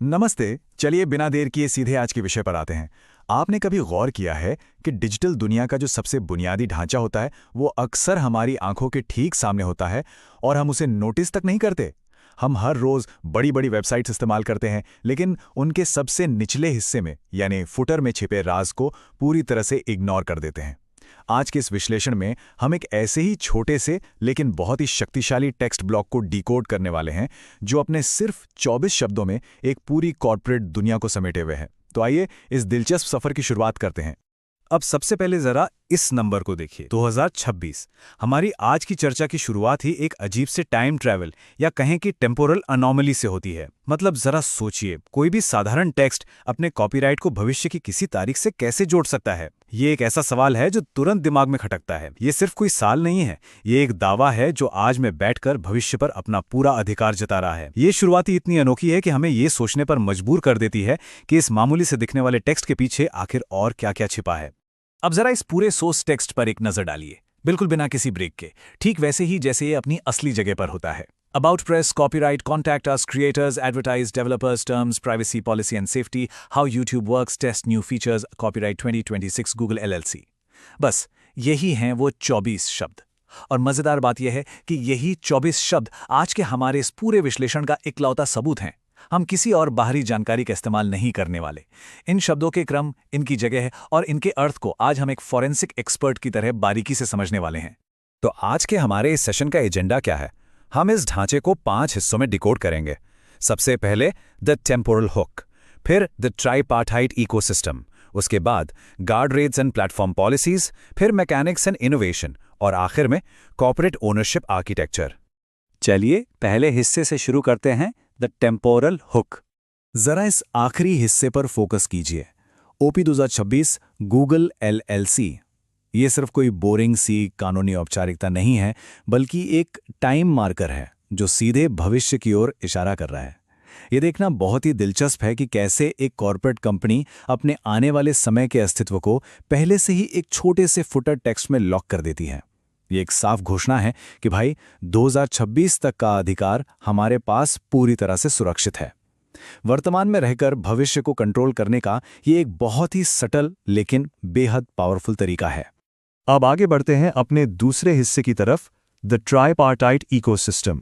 नमस्ते। चलिए बिना देर किए सीधे आज के विषय पर आते हैं। आपने कभी गौर किया है कि डिजिटल दुनिया का जो सबसे बुनियादी ढांचा होता है वो अक्सर हमारी आंखों के ठीक सामने होता है और हम उसे नोटिस तक नहीं करते। हम हर रोज बड़ी बड़ी वेबसाइट्स इस्तेमाल करते हैं, लेकिन उनके सबसे निचले हिस्से में यानी फुटर में छिपे राज को पूरी तरह से इग्नोर कर देते हैं। आज के इस विश्लेषण में हम एक ऐसे ही छोटे से लेकिन बहुत ही शक्तिशाली टेक्स्ट ब्लॉक को डिकोड करने वाले हैं जो अपने सिर्फ 24 शब्दों में एक पूरी कॉर्पोरेट दुनिया को समेटे हुए है। तो आइए इस दिलचस्प सफर की शुरुआत करते हैं। अब सबसे पहले जरा इस नंबर को देखिए, 2026। हमारी आज की चर्चा की शुरुआत ही एक अजीब से टाइम ट्रैवल या कहें कि टेम्पोरल अनोमली से होती है। मतलब जरा सोचिए, कोई भी साधारण टेक्स्ट अपने कॉपीराइट को भविष्य की किसी तारीख से कैसे जोड़ सकता है? ये एक ऐसा सवाल है जो तुरंत दिमाग में खटकता है। ये सिर्फ कोई साल नहीं है, ये एक दावा है जो आज में बैठकर भविष्य पर अपना पूरा अधिकार जता रहा है। ये शुरुआती इतनी अनोखी है कि हमें ये सोचने पर मजबूर कर देती है कि इस मामूली से दिखने वाले टेक्स्ट के पीछे आखिर और क्या क्या छिपा है। अब जरा इस पूरे सोर्स टेक्स्ट पर एक नजर डालिए, बिल्कुल बिना किसी ब्रेक के, ठीक वैसे ही जैसे ये अपनी असली जगह पर होता है। About press, copyright, contact us, creators, advertise, developers, terms, privacy policy and safety, how YouTube works, test new features, copyright 2026 Google LLC। बस यही हैं वो 24 शब्द। और मजेदार बात यह है कि यही 24 शब्द आज के हमारे इस पूरे विश्लेषण का इकलौता सबूत हैं। हम किसी और बाहरी जानकारी का इस्तेमाल नहीं करने वाले। इन शब्दों के क्रम, इनकी जगह और इनके अर्थ को आज हम एक फॉरेंसिक एक्सपर्ट की तरह बारीकी से समझने वाले हैं। तो आज के हमारे इस सेशन का एजेंडा क्या है? हम इस ढांचे को 5 हिस्सों में डिकोड करेंगे। सबसे पहले द टेम्पोरल हुक, फिर द ट्राइपार्टाइट इकोसिस्टम, उसके बाद guard rates and platform policies, फिर मैकेनिक्स एंड इनोवेशन और आखिर में कॉर्पोरेट ओनरशिप आर्किटेक्चर। चलिए पहले हिस्से से शुरू करते हैं, द टेम्पोरल हुक। जरा इस आखिरी हिस्से पर फोकस कीजिए। OP 2026 Google LLC। ये सिर्फ कोई बोरिंग सी कानूनी औपचारिकता नहीं है, बल्कि एक टाइम मार्कर है जो सीधे भविष्य की ओर इशारा कर रहा है। ये देखना बहुत ही दिलचस्प है कि कैसे एक कॉर्पोरेट कंपनी अपने आने वाले समय के अस्तित्व को पहले से ही एक छोटे से फुटर टेक्स्ट में लॉक कर देती है। ये एक साफ घोषणा है कि भाई 2026 तक का अधिकार हमारे पास पूरी तरह से सुरक्षित है। वर्तमान में रहकर भविष्य को कंट्रोल करने का ये एक बहुत ही सटल लेकिन बेहद पावरफुल तरीका है। अब आगे बढ़ते हैं अपने दूसरे हिस्से की तरफ, द ट्राइपार्टाइट इकोसिस्टम।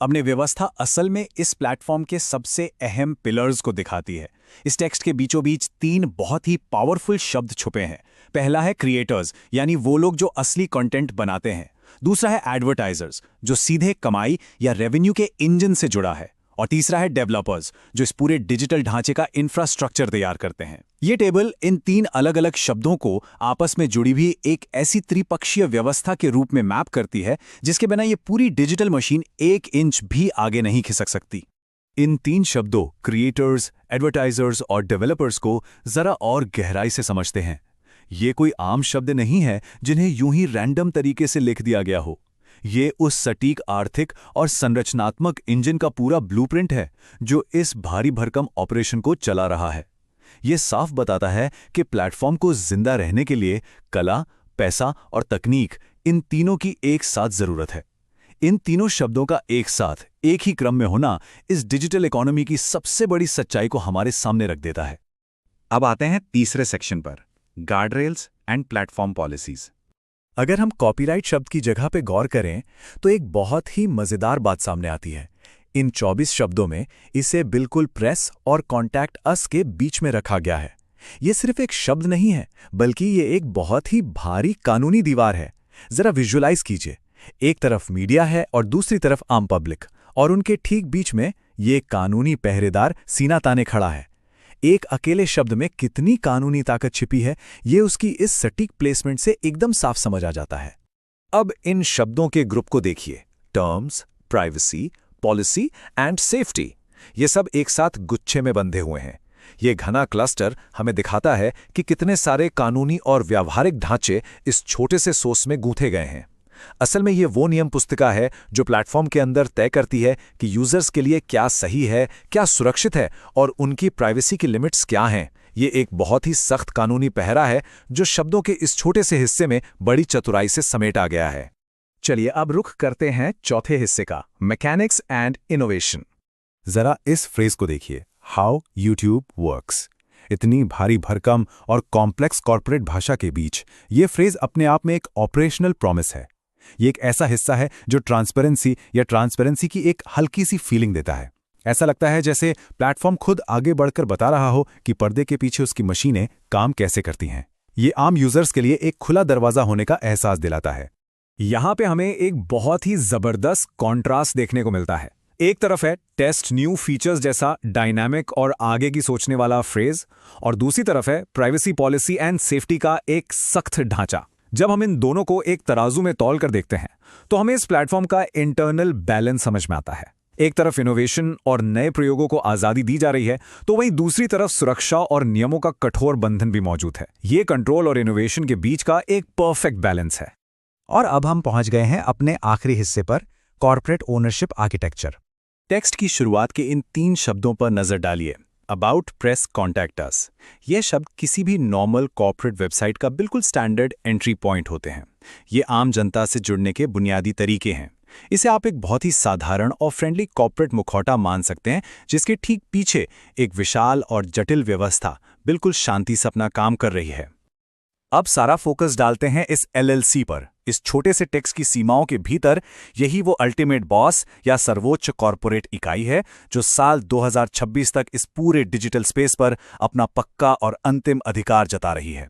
अपनी व्यवस्था असल में इस प्लेटफॉर्म के सबसे अहम पिलर्स को दिखाती है। इस टेक्स्ट के बीचों बीच 3 बहुत ही पावरफुल शब्द छुपे हैं। पहला है क्रिएटर्स, यानी वो लोग जो असली कंटेंट बनाते हैं। दूसरा है एडवर्टाइजर्स, जो सीधे कमाई या रेवेन्यू के इंजन से जुड़ा है। और तीसरा है डेवलपर्स, जो इस पूरे डिजिटल ढांचे का इंफ्रास्ट्रक्चर तैयार करते हैं। ये टेबल इन 3 अलग अलग शब्दों को आपस में जुड़ी हुई एक ऐसी त्रिपक्षीय व्यवस्था के रूप में मैप करती है जिसके बिना ये पूरी डिजिटल मशीन 1 इंच भी आगे नहीं खिसक सकती। इन 3 शब्दों क्रिएटर्स, एडवर्टाइजर्स और डेवलपर्स को जरा और गहराई से समझते हैं। ये कोई आम शब्द नहीं है जिन्हें यूं ही रैंडम तरीके से लिख दिया गया हो। ये उस सटीक आर्थिक और संरचनात्मक इंजन का पूरा ब्लूप्रिंट है जो इस भारी भरकम ऑपरेशन को चला रहा है। ये साफ बताता है कि प्लेटफॉर्म को जिंदा रहने के लिए कला, पैसा और तकनीक, इन तीनों की एक साथ जरूरत है। इन तीनों शब्दों का एक साथ एक ही क्रम में होना इस डिजिटल इकोनॉमी की सबसे बड़ी सच्चाई को हमारे सामने रख देता है। अब आते हैं तीसरे सेक्शन पर, guard rails and platform policies. अगर हम कॉपीराइट शब्द की जगह पे गौर करें तो एक बहुत ही मजेदार बात सामने आती है। इन 24 शब्दों में इसे बिल्कुल प्रेस और कॉन्टैक्ट अस के बीच में रखा गया है। ये सिर्फ एक शब्द नहीं है, बल्कि ये एक बहुत ही भारी कानूनी दीवार है। जरा विजुअलाइज कीजिए, एक तरफ मीडिया है और दूसरी तरफ आम पब्लिक, और उनके ठीक बीच में ये कानूनी पहरेदार सीना ताने खड़ा है। एक अकेले शब्द में कितनी कानूनी ताकत छिपी है, ये उसकी इस सटीक प्लेसमेंट से एकदम साफ समझ आ जाता है। अब इन शब्दों के ग्रुप को देखिए, terms, privacy, policy and safety. ये सब एक साथ गुच्छे में बंधे हुए हैं। ये घना क्लस्टर हमें दिखाता है कि कितने सारे कानूनी और व्यावहारिक ढांचे इस छोटे से सोर्स में गूंथे गए हैं। असल में ये वो नियम पुस्तिका है जो प्लेटफॉर्म के अंदर तय करती है कि यूजर्स के लिए क्या सही है, क्या सुरक्षित है और उनकी प्राइवेसी की लिमिट्स क्या हैं। ये एक बहुत ही सख्त कानूनी पहरा है जो शब्दों के इस छोटे से हिस्से में बड़ी चतुराई से समेटा गया है। चलिए अब रुख करते हैं चौथे हिस्से का, मैकेनिक्स एंड इनोवेशन। जरा इस फ्रेज को देखिए, हाउ यूट्यूब वर्क्स। इतनी भारी भरकम और कॉम्प्लेक्स कॉर्पोरेट भाषा के बीच ये फ्रेज अपने आप में एक ऑपरेशनल प्रॉमिस है। ये एक ऐसा हिस्सा है जो ट्रांसपेरेंसी की एक हल्की सी फीलिंग देता है। ऐसा लगता है जैसे प्लेटफॉर्म खुद आगे बढ़कर बता रहा हो कि पर्दे के पीछे उसकी मशीनें काम कैसे करती हैं। ये आम यूजर्स के लिए एक खुला दरवाजा होने का एहसास दिलाता है। यहाँ पे हमें एक बहुत ही जबरदस्त कॉन्ट्रास्ट देखने को मिलता है। एक तरफ है टेस्ट न्यू फीचर्स जैसा डायनामिक और आगे की सोचने वाला फ्रेज, और दूसरी तरफ है प्राइवेसी पॉलिसी एंड सेफ्टी का एक सख्त ढांचा। जब हम इन दोनों को एक तराजू में तौल कर देखते हैं तो हमें इस प्लेटफॉर्म का इंटरनल बैलेंस समझ में आता है। एक तरफ इनोवेशन और नए प्रयोगों को आजादी दी जा रही है, तो वहीं दूसरी तरफ सुरक्षा और नियमों का कठोर बंधन भी मौजूद है। ये कंट्रोल और इनोवेशन के बीच का एक परफेक्ट बैलेंस है। और अब हम पहुंच गए हैं अपने आखिरी हिस्से पर, कॉर्पोरेट ओनरशिप आर्किटेक्चर। टेक्स्ट की शुरुआत के इन 3 शब्दों पर नजर डालिए। About, press, contact us. ये शब्द किसी भी नॉर्मल कॉर्पोरेट वेबसाइट का बिल्कुल स्टैंडर्ड एंट्री पॉइंट होते हैं। ये आम जनता से जुड़ने के बुनियादी तरीके हैं। इसे आप एक बहुत ही साधारण और फ्रेंडली कॉर्पोरेट मुखौटा मान सकते हैं, जिसके ठीक पीछे एक विशाल और जटिल व्यवस्था बिल्कुल शांति से अपना काम कर रही है। अब सारा फोकस डालते हैं इस LLC पर। इस छोटे से टेक्स्ट की सीमाओं के भीतर यही वो अल्टीमेट बॉस या सर्वोच्च कॉर्पोरेट इकाई है जो साल 2026 तक इस पूरे डिजिटल स्पेस पर अपना पक्का और अंतिम अधिकार जता रही है।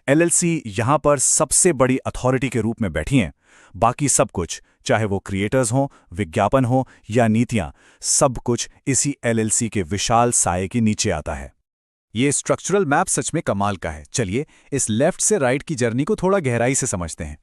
LLC यहां पर सबसे बड़ी अथॉरिटी के रूप में बैठी हैं। बाकी सब कुछ, चाहे वो क्रिएटर्स हों, विज्ञापन हो या नीतियां, सब कुछ इसी LLC के विशाल साये के नीचे आता है। ये स्ट्रक्चरल मैप सच में कमाल का है। चलिए इस लेफ्ट से राइट की जर्नी को थोड़ा गहराई से समझते हैं।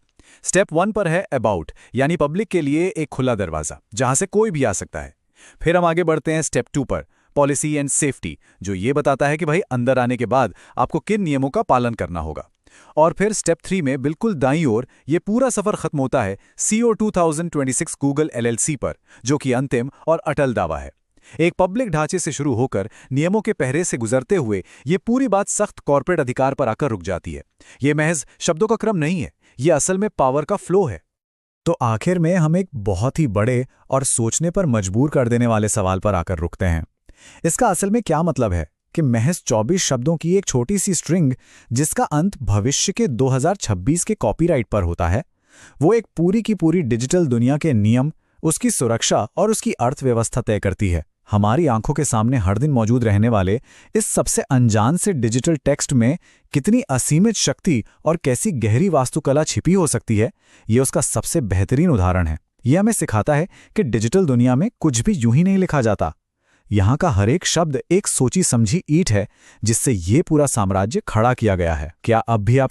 स्टेप 1 पर है अबाउट, यानी पब्लिक के लिए एक खुला दरवाजा जहां से कोई भी आ सकता है। फिर हम आगे बढ़ते हैं स्टेप 2 पर, पॉलिसी एंड सेफ्टी, जो ये बताता है कि भाई अंदर आने के बाद आपको किन नियमों का पालन करना होगा। और फिर स्टेप 3 में बिल्कुल दाईं ओर ये पूरा सफर खत्म होता है CO 2026 गूगल LLC पर, जो कि अंतिम और अटल दावा है। एक पब्लिक ढांचे से शुरू होकर नियमों के पहरे से गुजरते हुए ये पूरी बात सख्त कॉर्पोरेट अधिकार पर आकर रुक जाती है। ये महज शब्दों का क्रम नहीं है, ये असल में पावर का फ्लो है। तो आखिर में हम एक बहुत ही बड़े और सोचने पर मजबूर कर देने वाले सवाल पर आकर रुकते हैं। इसका असल में क्या मतलब है कि महज 24 शब्दों की एक छोटी सी स्ट्रिंग, जिसका अंत भविष्य के 2026 के कॉपीराइट पर होता है, वो एक पूरी की पूरी डिजिटल दुनिया के नियम, उसकी सुरक्षा और उसकी अर्थव्यवस्था तय करती है। हमारी आंखों के सामने हर दिन मौजूद रहने वाले इस सबसे अनजान से डिजिटल टेक्स्ट में कितनी असीमित शक्ति और कैसी गहरी वास्तुकला छिपी हो सकती है, ये उसका सबसे बेहतरीन उदाहरण है। ये हमें सिखाता है कि डिजिटल दुनिया में कुछ भी यूं ही नहीं लिखा जाता। यहाँ का हर एक शब्द एक सोची समझी ईंट है जिससे ये पूरा साम्राज्य खड़ा किया गया है। क्या अब भी आप